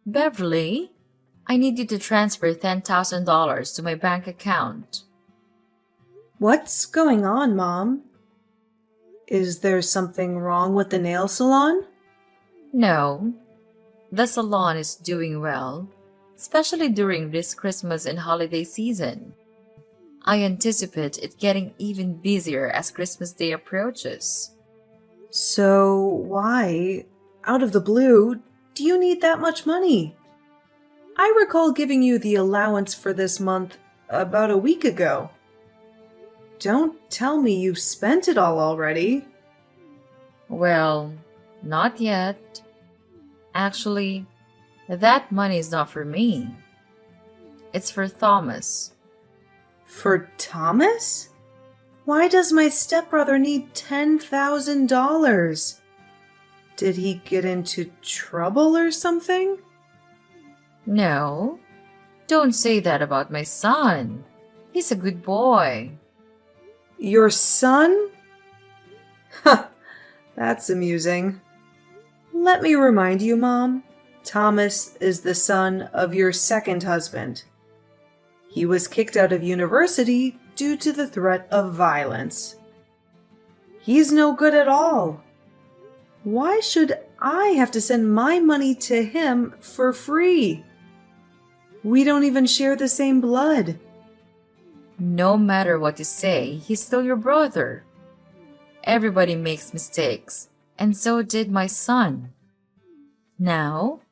Beverly, I need you to transfer $10,000 to my bank account. What's going on, Mom? Is there something wrong with the nail salon? No, the salon is doing well, especially during this Christmas and holiday season. I anticipate it getting even busier as Christmas Day approaches. So, why, out of the blue, do you need that much money? I recall giving you the allowance for this month about a week ago. Don't tell me you spent it all already. Well, not yet. Actually, that money is not for me. It's for Thomas. For Thomas? Why does my stepbrother need $10,000? Did he get into trouble or something? No, don't say that about my son. He's a good boy. Your son? Ha! That's amusing. Let me remind you, Mom, Thomas is the son of your second husband. He was kicked out of university due to the threat of violence. He's no good at all. Why should I have to send my money to him for free? We don't even share the same blood. No matter what you say, he's still your brother. Everybody makes mistakes, and so did my son. Now,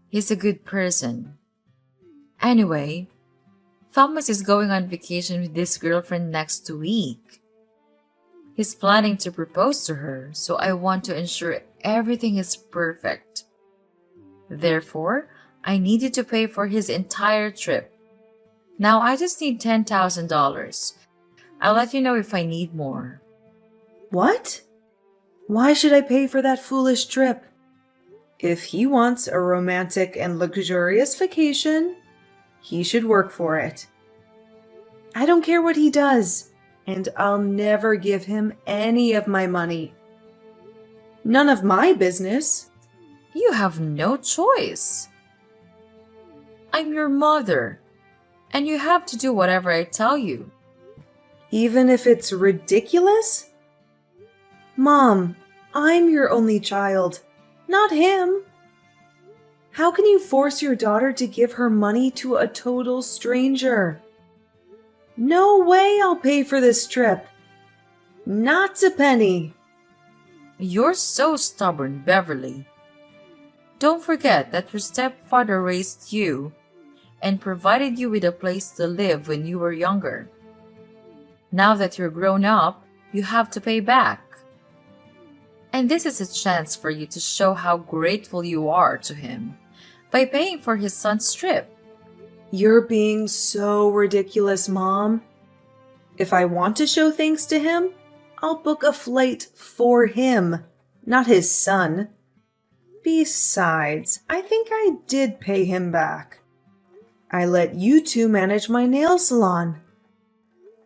he's a good person. Anyway, Thomas is going on vacation with his girlfriend next week. He's planning to propose to her, so I want to ensure everything is perfect. Therefore, I need you to pay for his entire trip. Now I just need $10,000. I'll let you know if I need more. What? Why should I pay for that foolish trip? If he wants a romantic and luxurious vacation, he should work for it. I don't care what he does, and I'll never give him any of my money. None of my business. You have no choice. I'm your mother, and you have to do whatever I tell you. Even if it's ridiculous? Mom, I'm your only child, not him. How can you force your daughter to give her money to a total stranger? No way I'll pay for this trip. Not a penny. You're so stubborn, Beverly. Don't forget that your stepfather raised you and provided you with a place to live when you were younger. Now that you're grown up, you have to pay back. And this is a chance for you to show how grateful you are to him by paying for his son's trip. You're being so ridiculous, Mom. If I want to show thanks to him, I'll book a flight for him, not his son. Besides, I think I did pay him back. I let you two manage my nail salon.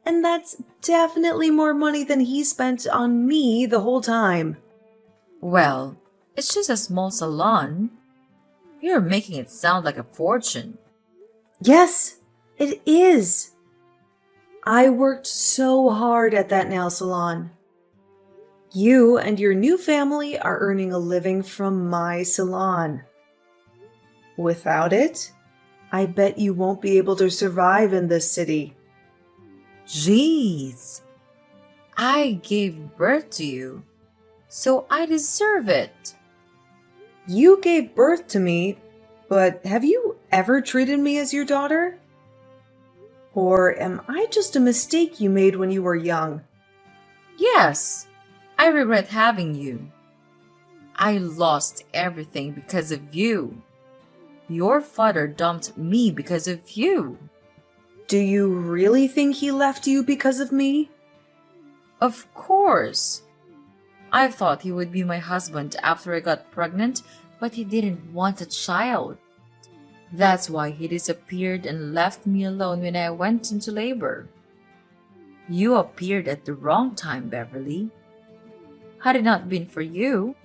And that's definitely more money than he spent on me the whole time. Well, it's just a small salon. You're making it sound like a fortune. Yes, it is. I worked so hard at that nail salon. You and your new family are earning a living from my salon. Without it, I bet you won't be able to survive in this city. Jeez, I gave birth to you, so I deserve it. You gave birth to me, but have you ever treated me as your daughter? Or am I just a mistake you made when you were young? Yes, I regret having you. I lost everything because of you. Your father dumped me because of you. Do you really think he left you because of me? Of course. I thought he would be my husband after I got pregnant, but he didn't want a child. That's why he disappeared and left me alone when I went into labor. You appeared at the wrong time, Beverly. Had it not been for you,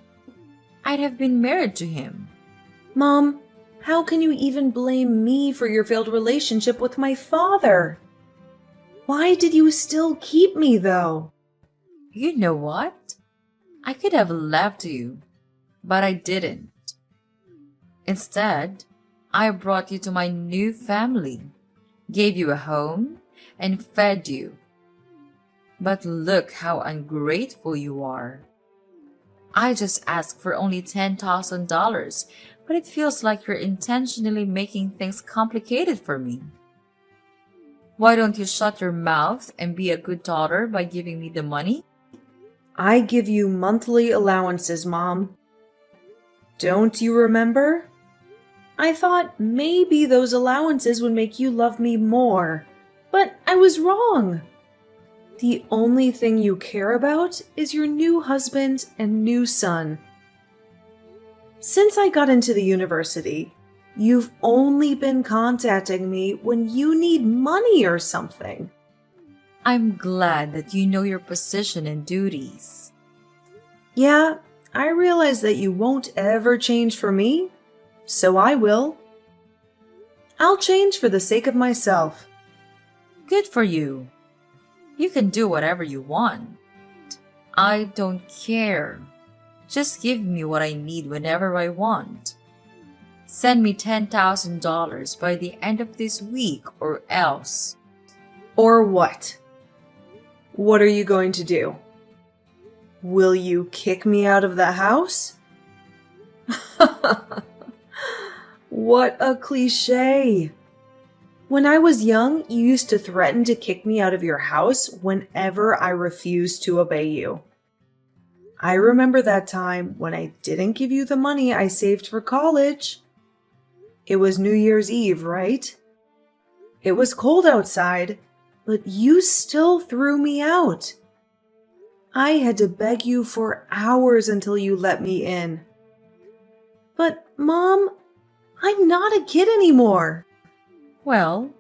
I'd have been married to him. Mom, How can you even blame me for your failed relationship with my father? Why did you still keep me, though? You know what? I could have left you, but I didn't. Instead, I brought you to my new family, gave you a home, and fed you. But look how ungrateful you are. I just asked for only $10,000, but it feels like you're intentionally making things complicated for me. Why don't you shut your mouth and be a good daughter by giving me the money? I give you monthly allowances, Mom. Don't you remember? I thought maybe those allowances would make you love me more, but I was wrong. The only thing you care about is your new husband and new son. Since I got into the university, you've only been contacting me when you need money or something. I'm glad that you know your position and duties. Yeah, I realize that you won't ever change for me, so I will. I'll change for the sake of myself. Good for you. You can do whatever you want. I don't care. Just give me what I need whenever I want. Send me $10,000 by the end of this week or else. Or what? What are you going to do? Will you kick me out of the house? What a cliche! When I was young, you used to threaten to kick me out of your house whenever I refused to obey you. I remember that time when I didn't give you the money I saved for college. It was New Year's Eve, right? It was cold outside, but you still threw me out. I had to beg you for hours until you let me in. But, Mom, I'm not a kid anymore. Well,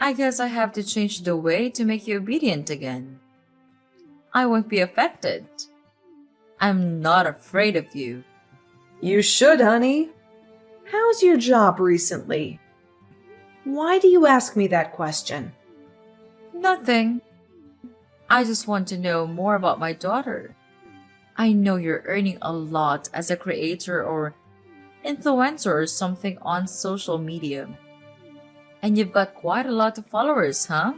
I guess I have to change the way to make you obedient again. I won't be affected. I'm not afraid of you. You should, honey. How's your job recently? Why do you ask me that question? Nothing. I just want to know more about my daughter. I know you're earning a lot as a creator or influencer or something on social media. And you've got quite a lot of followers, huh?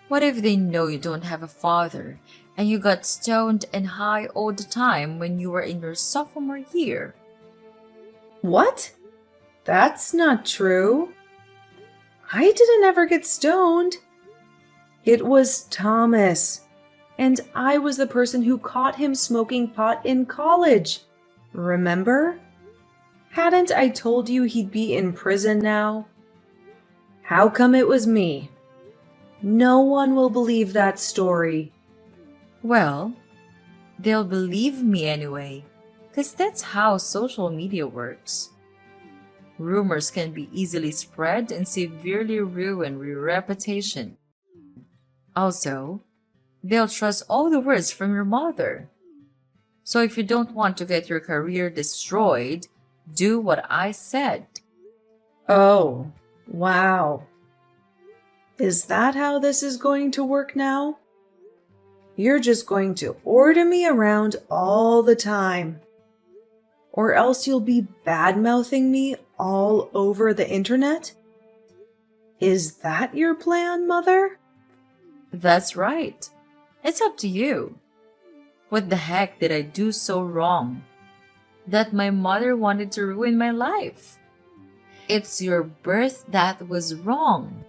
What if they know you don't have a father and you got stoned and high all the time when you were in your sophomore year? What? That's not true. I didn't ever get stoned. It was Thomas, and I was the person who caught him smoking pot in college. Remember? Hadn't I told you he'd be in prison now? How come it was me? No one will believe that story. Well, they'll believe me anyway, because that's how social media works. Rumors can be easily spread and severely ruin your reputation. Also, they'll trust all the words from your mother. So if you don't want to get your career destroyed, do what I said. Oh, wow. Is that how this is going to work now? You're just going to order me around all the time. Or else you'll be bad-mouthing me all over the internet? Is that your plan, Mother? That's right. It's up to you. What the heck did I do so wrong that my mother wanted to ruin my life? It's your birth that was wrong.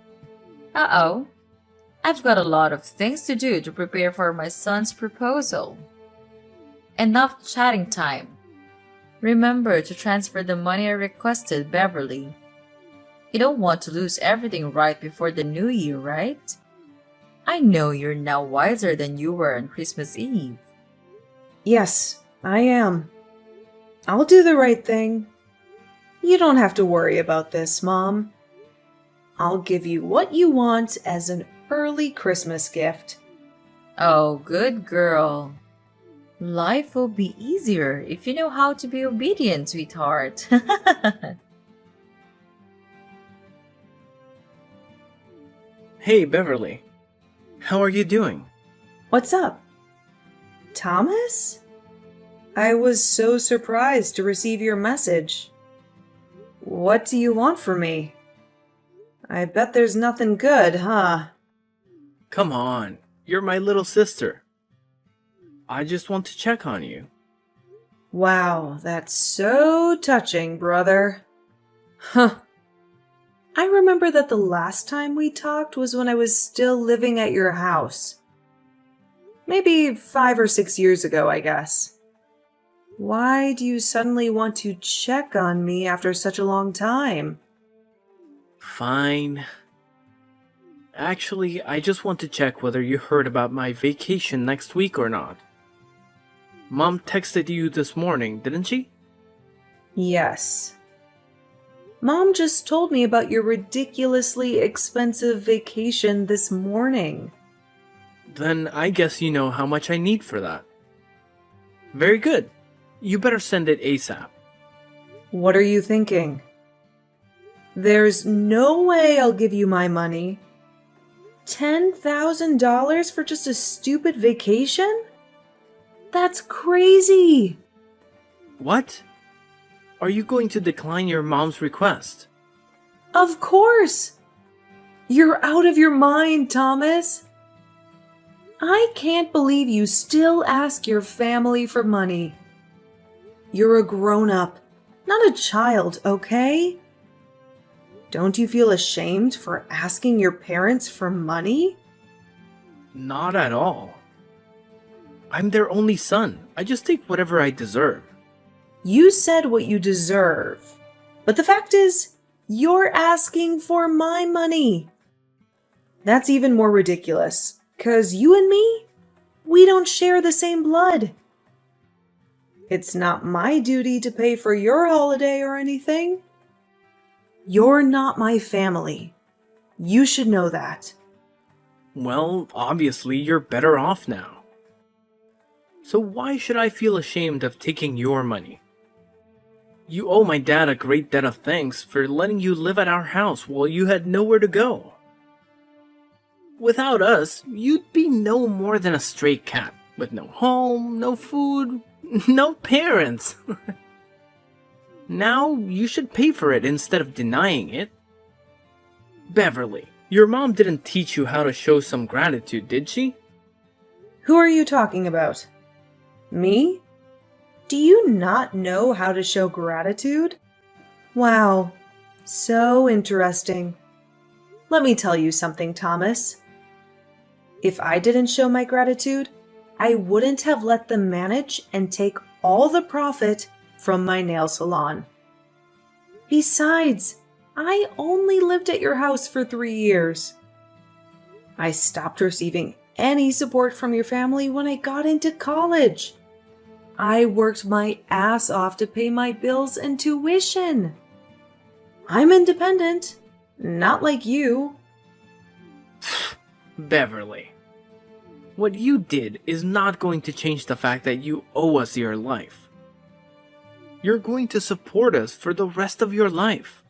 Uh-oh. I've got a lot of things to do to prepare for my son's proposal. Enough chatting time. Remember to transfer the money I requested, Beverly. You don't want to lose everything right before the new year, right? I know you're now wiser than you were on Christmas Eve. Yes, I am. I'll do the right thing. You don't have to worry about this, Mom. I'll give you what you want as an early Christmas gift. Oh, good girl. Life will be easier if you know how to be obedient, sweetheart. Hey, Beverly. How are you doing? What's up? Thomas? I was so surprised to receive your message. What do you want from me? I bet there's nothing good, huh? Come on, you're my little sister. I just want to check on you. Wow, that's so touching, brother. Huh. I remember that the last time we talked was when I was still living at your house. Maybe 5 or 6 years ago, I guess. Why do you suddenly want to check on me after such a long time? Fine. Actually, I just want to check whether you heard about my vacation next week or not. Mom texted you this morning, didn't she? Yes. Mom just told me about your ridiculously expensive vacation this morning. Then I guess you know how much I need for that. Very good. You better send it ASAP. What are you thinking? There's no way I'll give you my money. $10,000 for just a stupid vacation? That's crazy! What? Are you going to decline your mom's request? Of course! You're out of your mind, Thomas! I can't believe you still ask your family for money. You're a grown-up, not a child, okay? Don't you feel ashamed for asking your parents for money? Not at all. I'm their only son. I just take whatever I deserve. You said what you deserve. But the fact is, you're asking for my money. That's even more ridiculous, 'cause you and me, we don't share the same blood. It's not my duty to pay for your holiday or anything. You're not my family. You should know that. Well, obviously you're better off now. So why should I feel ashamed of taking your money? You owe my dad a great debt of thanks for letting you live at our house while you had nowhere to go. Without us, you'd be no more than a stray cat, with no home, no food, no parents. Now you should pay for it instead of denying it. Beverly, your mom didn't teach you how to show some gratitude, did she? Who are you talking about? Me? Do you not know how to show gratitude? Wow, so interesting. Let me tell you something, Thomas. If I didn't show my gratitude, I wouldn't have let them manage and take all the profit from my nail salon. Besides, I only lived at your house for 3 years. I stopped receiving any support from your family when I got into college. I worked my ass off to pay my bills and tuition. I'm independent, not like you. Beverly, what you did is not going to change the fact that you owe us your life. You're going to support us for the rest of your life.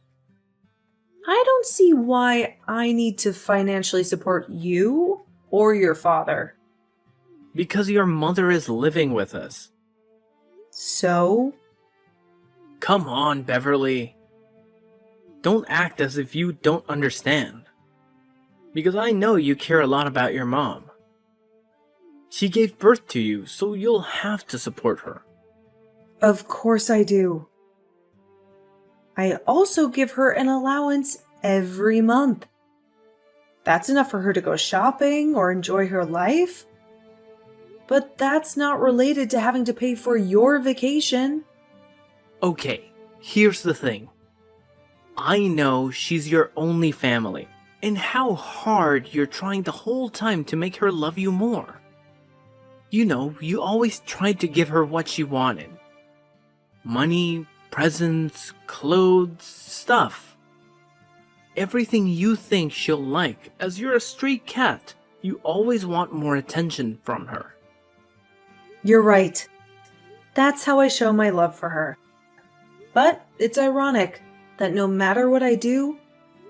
I don't see why I need to financially support you or your father. Because your mother is living with us. So? Come on, Beverly. Don't act as if you don't understand. Because I know you care a lot about your mom. She gave birth to you, so you'll have to support her. Of course I do. I also give her an allowance every month. That's enough for her to go shopping or enjoy her life. But that's not related to having to pay for your vacation. Okay, here's the thing. I know she's your only family, and how hard you're trying the whole time to make her love you more. You know, you always tried to give her what she wanted. Money, presents, clothes, stuff. Everything you think she'll like, as you're a stray cat. You always want more attention from her. You're right. That's how I show my love for her. But it's ironic that no matter what I do,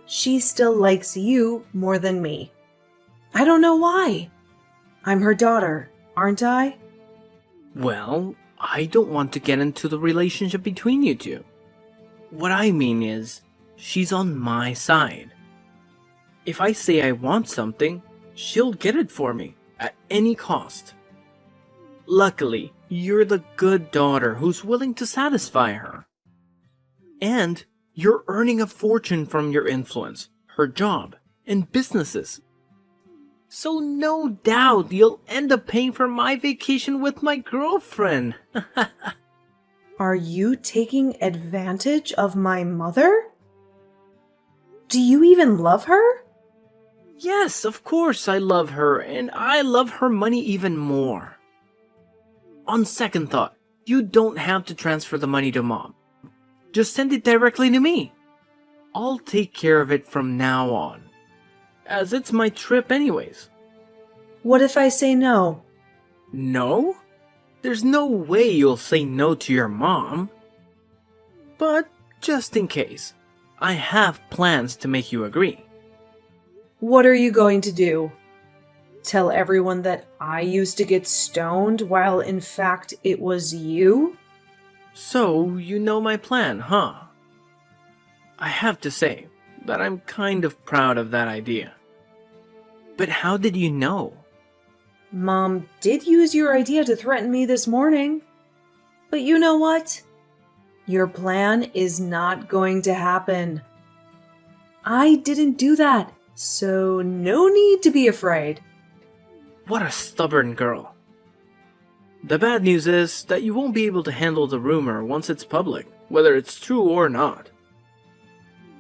she still likes you more than me. I don't know why. I'm her daughter, aren't I? Well, I don't want to get into the relationship between you two. What I mean is, she's on my side. If I say I want something, she'll get it for me, at any cost. Luckily, you're the good daughter who's willing to satisfy her. And you're earning a fortune from your influence, her job, and businesses. So no doubt you'll end up paying for my vacation with my girlfriend. Are you taking advantage of my mother? Do you even love her? Yes, of course I love her, and I love her money even more. On second thought, you don't have to transfer the money to Mom. Just send it directly to me. I'll take care of it from now on, as it's my trip anyways. What if I say no? No? There's no way you'll say no to your mom. But just in case, I have plans to make you agree. What are you going to do? Tell everyone that I used to get stoned while in fact it was you? So, you know my plan, huh? I have to say that I'm kind of proud of that idea. But how did you know? Mom did use your idea to threaten me this morning. But you know what? Your plan is not going to happen. I didn't do that, so no need to be afraid. What a stubborn girl. The bad news is that you won't be able to handle the rumor once it's public, whether it's true or not.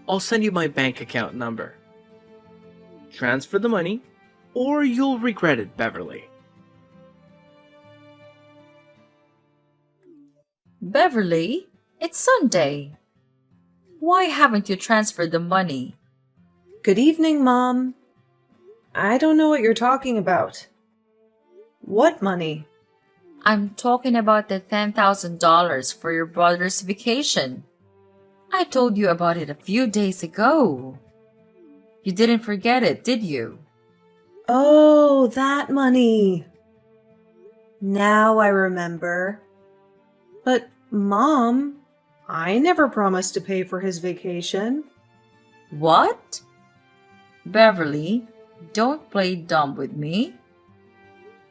I'll send you my bank account number. Transfer the money, or you'll regret it, Beverly. Beverly, it's Sunday. Why haven't you transferred the money? Good evening, Mom. I don't know what you're talking about. What money? I'm talking about the $10,000 for your brother's vacation. I told you about it a few days ago. You didn't forget it, did you? Oh, that money. Now I remember. But, Mom, I never promised to pay for his vacation. What? Beverly, don't play dumb with me.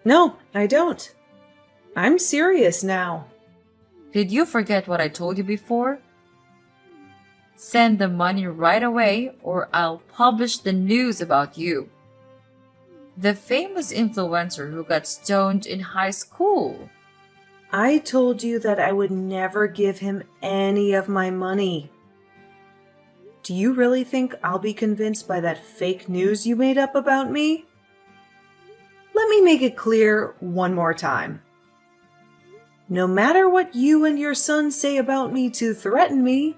No, I don't. I'm serious now. Did you forget what I told you before? Send the money right away or I'll publish the news about you. The famous influencer who got stoned in high school. I told you that I would never give him any of my money. Do you really think I'll be convinced by that fake news you made up about me? Let me make it clear one more time. No matter what you and your son say about me to threaten me,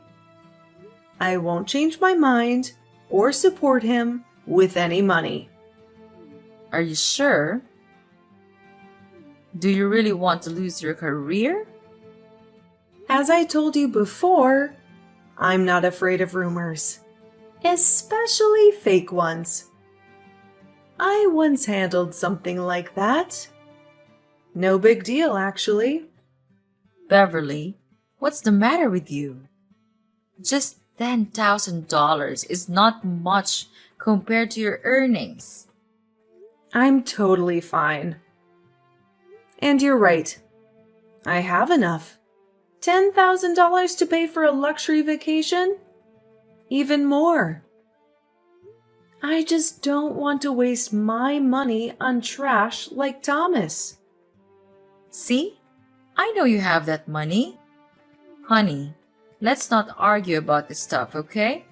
I won't change my mind or support him with any money. Are you sure? Do you really want to lose your career? As I told you before, I'm not afraid of rumors, especially fake ones. I once handled something like that. No big deal, actually. Beverly, what's the matter with you? Just $10,000 is not much compared to your earnings. I'm totally fine. And you're right. I have enough. $10,000 to pay for a luxury vacation? Even more. I just don't want to waste my money on trash like Thomas. See? I know you have that money. Honey, let's not argue about this stuff, okay?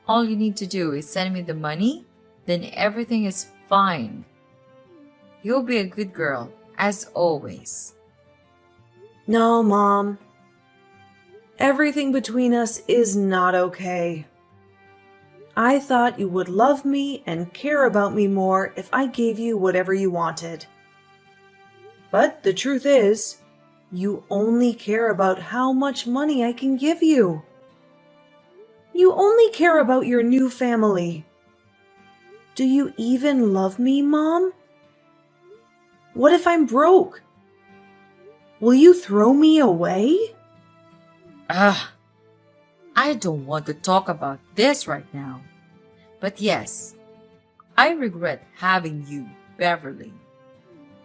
All you need to do is send me the money, then everything is fine. You'll be a good girl, as always. No, Mom. Everything between us is not okay. I thought you would love me and care about me more if I gave you whatever you wanted. But the truth is, you only care about how much money I can give you. You only care about your new family. Do you even love me, Mom? What if I'm broke? Will you throw me away? Ah, I don't want to talk about this right now. But yes, I regret having you, Beverly.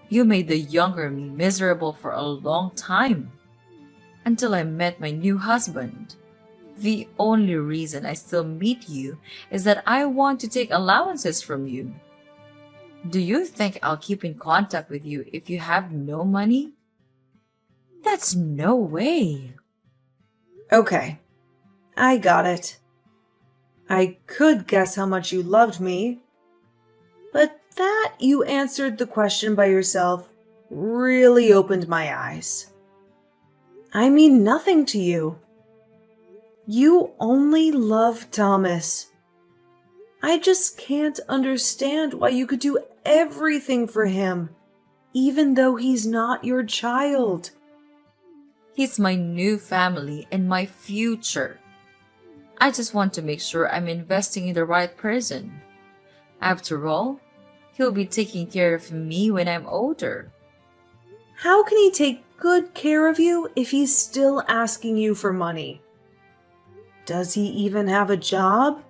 You made the younger me miserable for a long time. Until I met my new husband. The only reason I still meet you is that I want to take allowances from you. Do you think I'll keep in contact with you if you have no money? That's no way. Okay, I got it. I could guess how much you loved me, but that you answered the question by yourself really opened my eyes. I mean nothing to you. You only love Thomas. I just can't understand why you could do everything for him, even though he's not your child. He's my new family and my future. I just want to make sure I'm investing in the right person. After all, he'll be taking care of me when I'm older. How can he take good care of you if he's still asking you for money? Does he even have a job?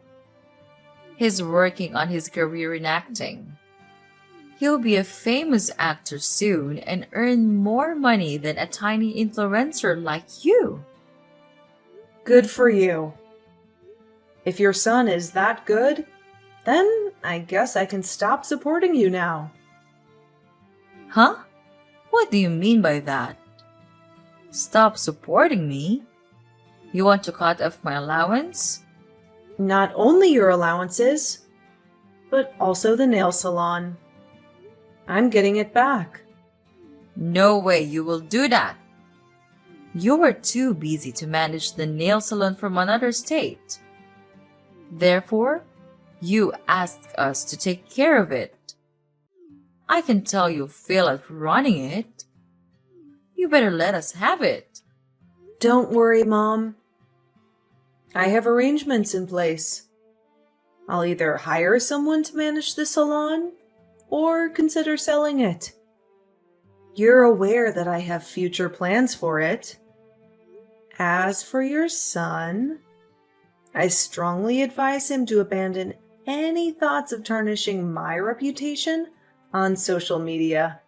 He's working on his career in acting. He'll be a famous actor soon and earn more money than a tiny influencer like you. Good for you. If your son is that good, then I guess I can stop supporting you now. Huh? What do you mean by that? Stop supporting me? You want to cut off my allowance? Not only your allowances, but also the nail salon. I'm getting it back. No way you will do that. You are too busy to manage the nail salon from another state. Therefore, you asked us to take care of it. I can tell you fail at running it. You better let us have it. Don't worry, Mom. I have arrangements in place. I'll either hire someone to manage the salon or consider selling it. You're aware that I have future plans for it. As for your son, I strongly advise him to abandon any thoughts of tarnishing my reputation on social media.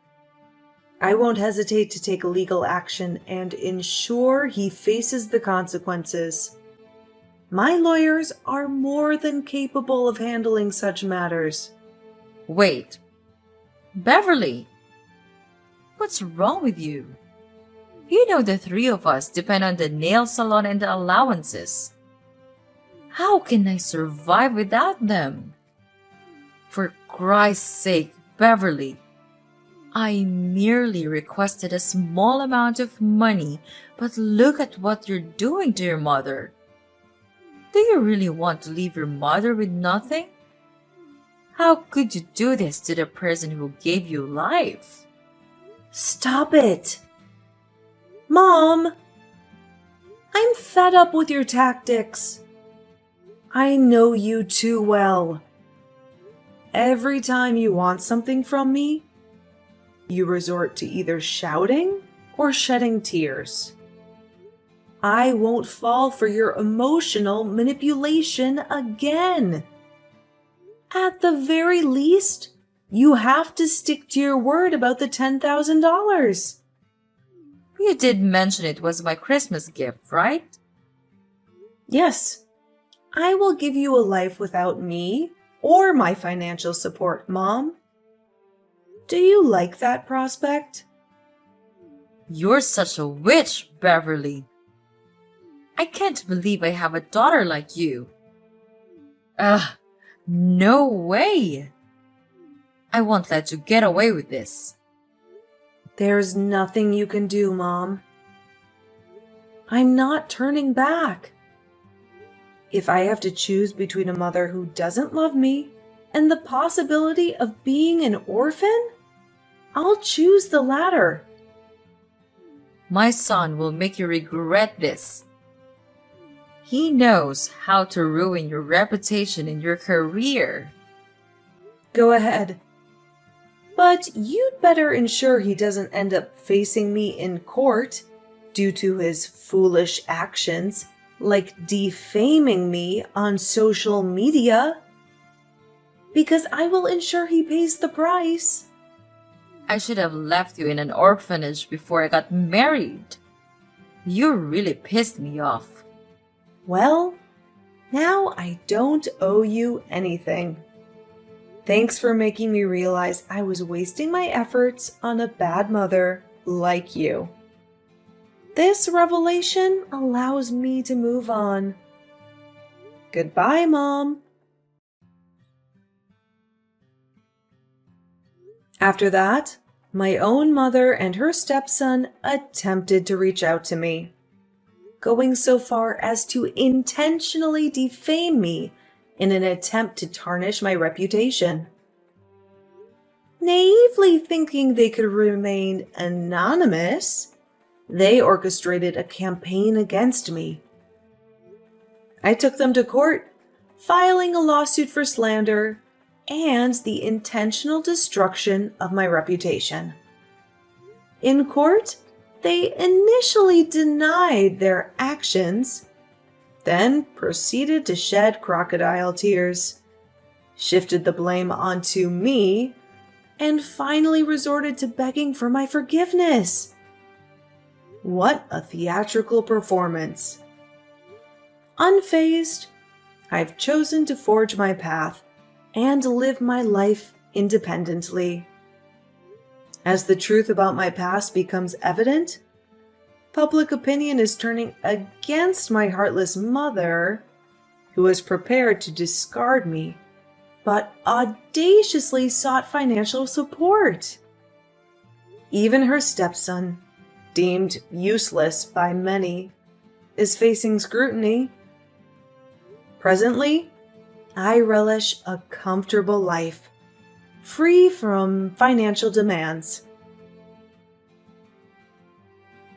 I won't hesitate to take legal action and ensure he faces the consequences. My lawyers are more than capable of handling such matters. Wait. Beverly, what's wrong with you? You know the three of us depend on the nail salon and the allowances. How can I survive without them? For Christ's sake, Beverly, I merely requested a small amount of money, but look at what you're doing to your mother. Do you really want to leave your mother with nothing? How could you do this to the person who gave you life? Stop it! Mom! I'm fed up with your tactics. I know you too well. Every time you want something from me, you resort to either shouting or shedding tears. I won't fall for your emotional manipulation again. At the very least, you have to stick to your word about the $10,000. You did mention it was my Christmas gift, right? Yes, I will give you a life without me or my financial support, Mom. Do you like that prospect? You're such a witch, Beverly. I can't believe I have a daughter like you. Ugh, no way. I won't let you get away with this. There's nothing you can do, Mom. I'm not turning back. If I have to choose between a mother who doesn't love me and the possibility of being an orphan, I'll choose the latter. My son will make you regret this. He knows how to ruin your reputation and your career. Go ahead. But you'd better ensure he doesn't end up facing me in court due to his foolish actions, like defaming me on social media. Because I will ensure he pays the price. I should have left you in an orphanage before I got married. You really pissed me off. Well, now I don't owe you anything. Thanks for making me realize I was wasting my efforts on a bad mother like you. This revelation allows me to move on. Goodbye, Mom. After that, my own mother and her stepson attempted to reach out to me, going so far as to intentionally defame me in an attempt to tarnish my reputation. Naively thinking they could remain anonymous, they orchestrated a campaign against me. I took them to court, filing a lawsuit for slander and the intentional destruction of my reputation. In court, they initially denied their actions, then proceeded to shed crocodile tears, shifted the blame onto me, and finally resorted to begging for my forgiveness. What a theatrical performance. Unfazed, I've chosen to forge my path and live my life independently. As the truth about my past becomes evident, public opinion is turning against my heartless mother, who is prepared to discard me, but audaciously sought financial support. Even her stepson, deemed useless by many, is facing scrutiny. Presently, I relish a comfortable life, free from financial demands.